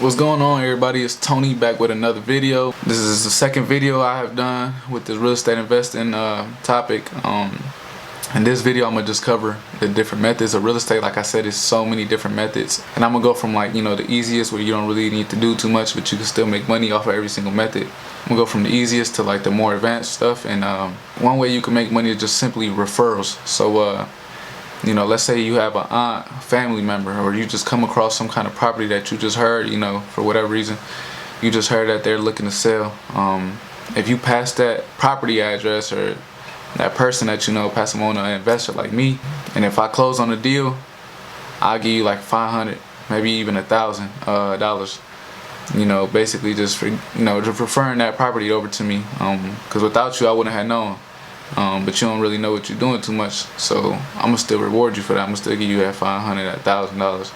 What's going on, everybody? It's Tony back with another video. This is the second video I have done with this real estate investing topic. In this video I'm gonna just cover the different methods of real estate. Like I said, there's so many different methods, and I'm gonna go from the easiest, where you don't really need to do too much but you can still make money off of every single method. I'm gonna go from the easiest to the more advanced stuff. And one way you can make money is just simply referrals. So let's say you have an aunt, family member, or you just come across some kind of property that you just heard, for whatever reason, you just heard that they're looking to sell. If you pass that property address or that person that pass them on to an investor like me, and if I close on the deal, I'll give you like $500, maybe even $1,000. Basically just for just referring that property over to me. Because without you, I wouldn't have known. But you don't really know what you're doing too much, so I'm gonna still reward you for that. I'm gonna still give you that $500, $1,000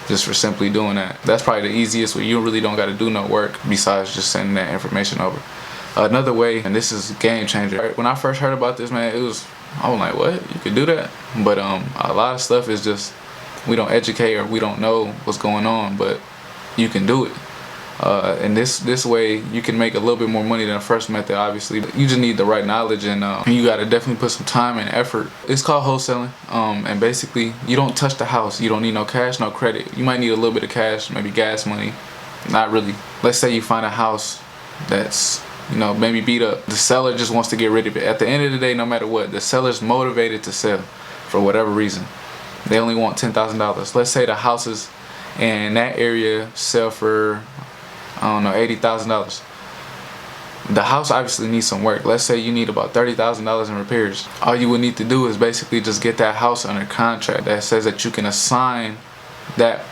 just for simply doing that. That's probably the easiest, where you really don't got to do no work besides just sending that information over. Another way, and this is a game changer. When I first heard about this, man, I was like, what? You could do that? But a lot of stuff is just we don't educate, or we don't know what's going on, but you can do it. And this way you can make a little bit more money than the first method. Obviously, you just need the right knowledge, and you got to definitely put some time and effort. It's called wholesaling, and basically you don't touch the house. You don't need no cash, no credit. You might need a little bit of cash, maybe gas money. Not really. Let's say you find a house that's maybe beat up. The seller just wants to get rid of it. At the end of the day, no matter what, the seller's motivated to sell for whatever reason. They only want $10,000. Let's say the houses in that area sell for, I don't know, $80,000. The house obviously needs some work. Let's say you need about $30,000 in repairs. All you would need to do is basically just get that house under contract that says that you can assign that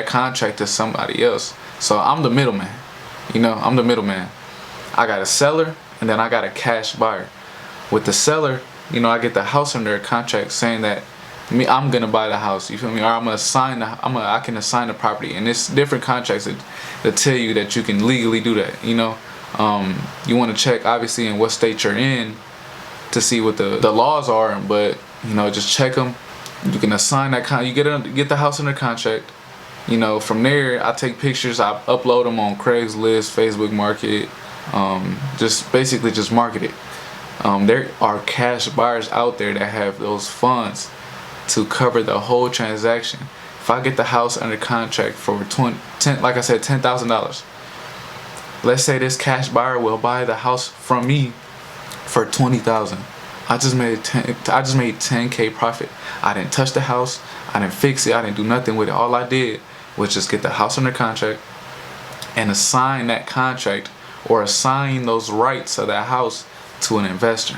contract to somebody else. So I'm the middleman. I'm the middleman. I got a seller, and then I got a cash buyer. With the seller, I get the house under a contract saying that I'm gonna buy the house, you feel me? Or I can assign the property, and it's different contracts that tell you that you can legally do that. You want to check obviously in what state you're in to see what the laws are, but just check them. You can assign that you get the house under contract. From there I take pictures, I upload them on Craigslist, Facebook Market, just basically just market it. There are cash buyers out there that have those funds to cover the whole transaction. If I get the house under contract for like I said, $10,000, let's say this cash buyer will buy the house from me for $20,000. I just made $10K profit. I didn't touch the house, I didn't fix it, I didn't do nothing with it. All I did was just get the house under contract and assign that contract, or assign those rights of that house to an investor.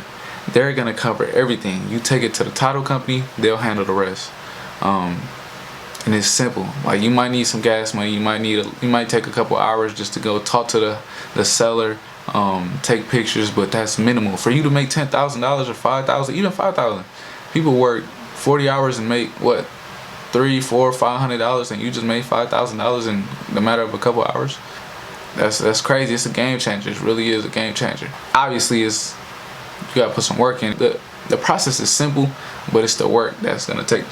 They're gonna cover everything. You take it to the title company, they'll handle the rest. And it's simple. Like, you might need some gas money, you might take a couple hours just to go talk to the seller, take pictures, but that's minimal. For you to make $10,000 or $5,000, even $5,000, people work 40 hours and make what, $300, $400, $500, and you just made $5,000 in the matter of a couple hours. That's crazy. It's a game changer. It really is a game changer. Obviously, you gotta put some work in. The process is simple, but it's the work that's gonna take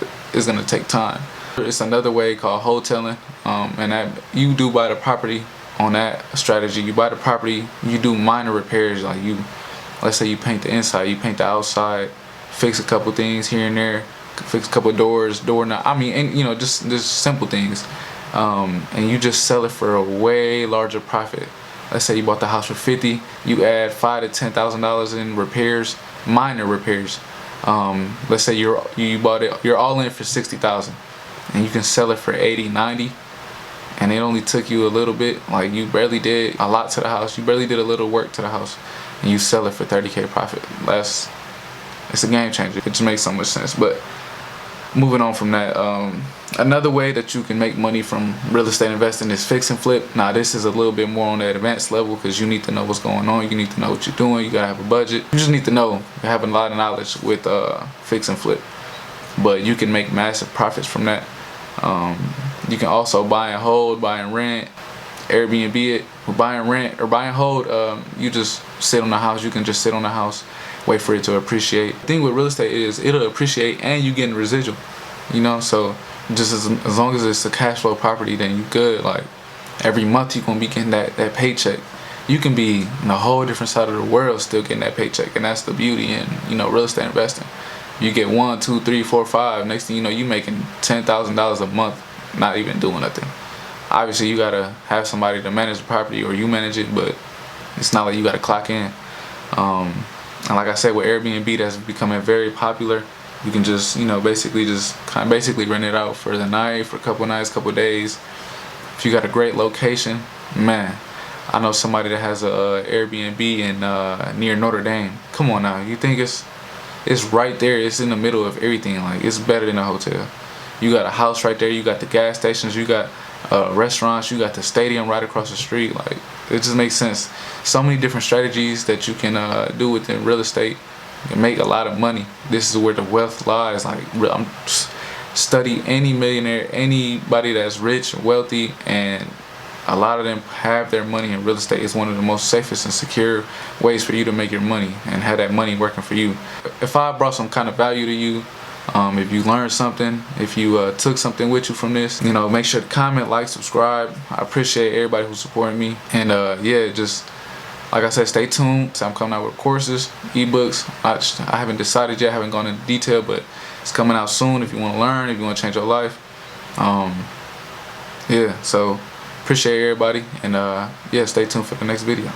time. It's another way called wholesaling, and that you do buy the property on that strategy. You buy the property, you do minor repairs. Like, let's say you paint the inside, you paint the outside, fix a couple things here and there, fix a couple doors, doorknob. Just simple things. And you just sell it for a way larger profit. Let's say you bought the house for $50, you add $5,000 to $10,000 in repairs, minor repairs. Let's say you bought it, you're all in for $60,000, and you can sell it for $80, $90, and it only took you a little bit. Like, you barely did a lot to the house, you barely did a little work to the house, and you sell it for $30K profit. It's a game changer. It just makes so much sense. But moving on from that, another way that you can make money from real estate investing is fix and flip. Now, this is a little bit more on the advanced level, because you need to know what's going on. You need to know what you're doing. You gotta have a budget. You just need to know, have a lot of knowledge with fix and flip. But you can make massive profits from that. You can also buy and hold, buy and rent, Airbnb it. Buy and rent or buy and hold, you just sit on the house. You can just sit on the house, wait for it to appreciate. The thing with real estate is it'll appreciate and you getting residual, so just as long as it's a cash flow property, then you good. Like, Every month you're gonna be getting that paycheck. You can be in a whole different side of the world still getting that paycheck, and that's the beauty in, you know, real estate investing. You get 1, 2, 3, 4, 5. Next thing you know, you making $10,000 a month, not even doing nothing. Obviously, you gotta have somebody to manage the property, or you manage it, but it's not like you gotta clock in. And like I said, with Airbnb, that's becoming very popular. You can just, you know, basically rent it out for the night, for a couple nights, couple days. If you got a great location, man. I know somebody that has a Airbnb in near Notre Dame. Come on now, you think it's right there? It's in the middle of everything. Like, it's better than a hotel. You got a house right there. You got the gas stations. You got restaurants. You got the stadium right across the street. Like, it just makes sense. So many different strategies that you can do within real estate. You can make a lot of money. This is where the wealth lies. Like, study any millionaire, anybody that's rich, wealthy, and a lot of them have their money in real estate. It's one of the most safest and secure ways for you to make your money and have that money working for you. If I brought some kind of value to you, if you learned something, if you took something with you from this, you know, make sure to comment, like, subscribe. I appreciate everybody who's supporting me. And yeah, just like I said, stay tuned. I'm coming out with courses, ebooks. I haven't decided yet, I haven't gone into detail, but it's coming out soon. If you want to learn, if you want to change your life, yeah. So appreciate everybody, and yeah, stay tuned for the next video.